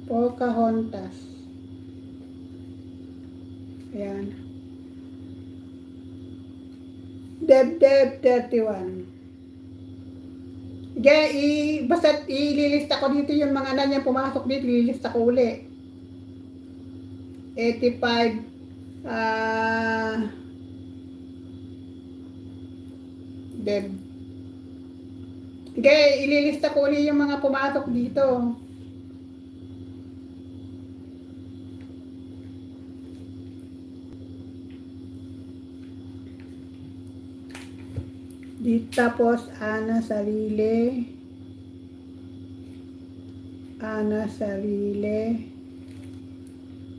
Pocahontas. Ayan. Deb 31. Basta ililista ko dito yung mga na niya pumasok dito, ililista ko uli. 85, Deb. Ililista ko uli yung mga pumasok dito. Tapos Ana Sarili,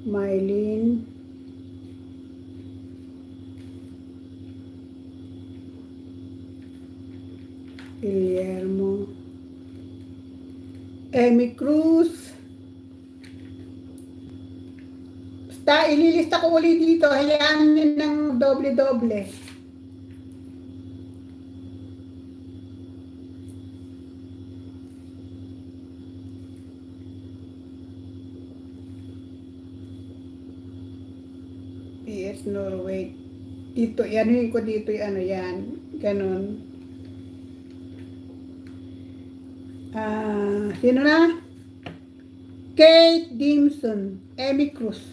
Mylene, Guillermo, Amy Cruz. Basta ililista ko ulit dito, hayaan nyo ng doble-doble. PS Norway. Dito, yanuhin ko dito yung ano yan. Ganon. Sino na? Kate Dimson. Amy Cruz.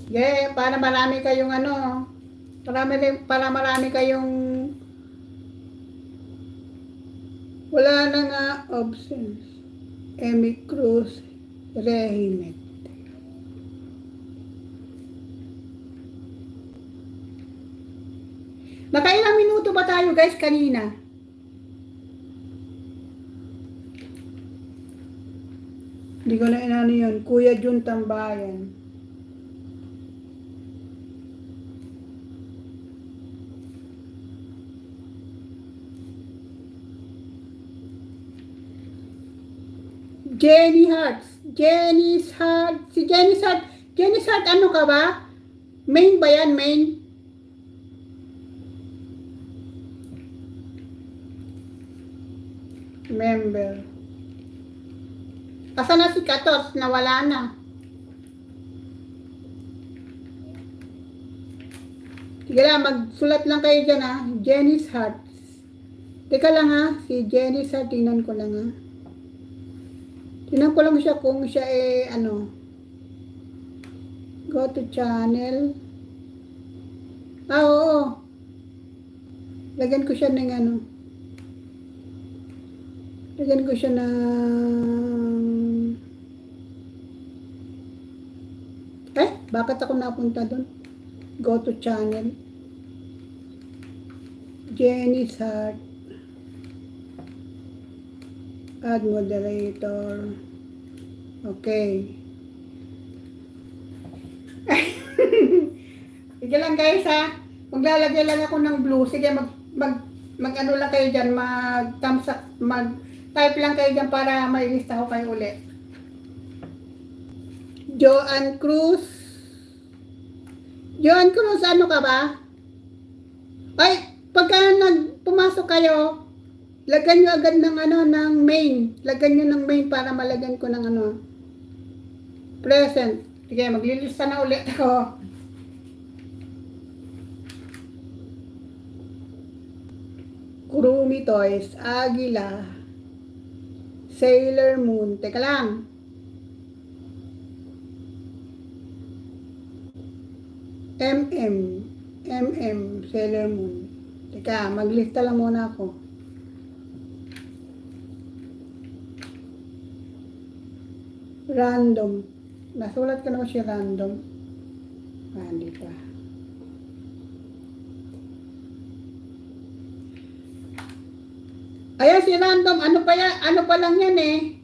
Yeah, para marami kayong ano. Para marami kayong wala na nga options. Amy Cruz. Rehimet. Nakailang minuto ba tayo guys kanina? Hindi ko na inano yun. Kuya Jun Tambayan. Jenny Hart. Si Jenny's Hart, ano ka ba? Main ba yan? Main? Member. Asa na si Katos? Nawala na. Sige lang, magsulat lang kayo dyan ha. Jenny's Hart. Teka lang ha. Si Jenny's Hart, tingnan ko lang ha. Tingnan ko lang siya kung siya ano. Go to channel. Oo. Lagyan ko siya ng ano. Lagyan ko siya ng bakit ako napunta doon? Go to channel. Jenny's Hart. Add moderator. Okay. Sige lang guys ha. Maglalagay lang ako ng blue. Sige mag ano lang kayo dyan. Mag-type lang kayo dyan para mailista ko kayo ulit. Joanne Cruz. Joanne Cruz, ano ka ba? Ay, pagka pumasok kayo, lagyan nyo agad ng ano, ng main. Lagyan nyo ng main para malagyan ko ng ano. Present. Sige, maglilista na ulit ako. Kurumi Toys, Agila, Sailor Moon. Teka lang. Sailor Moon. Teka, maglista lang muna ako. Random. Nasulat ko na siya random. Hindi pa. Ayan si random. Ano pa lang yan eh.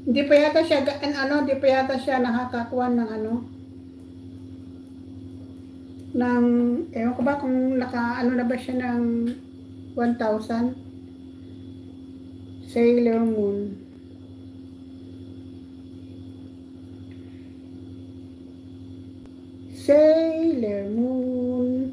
Hindi pa yata siya nakakakuha ng ano. Ewan ko ba kung ano na ba siya ng 1,000. Sailor Moon. Sailor Moon.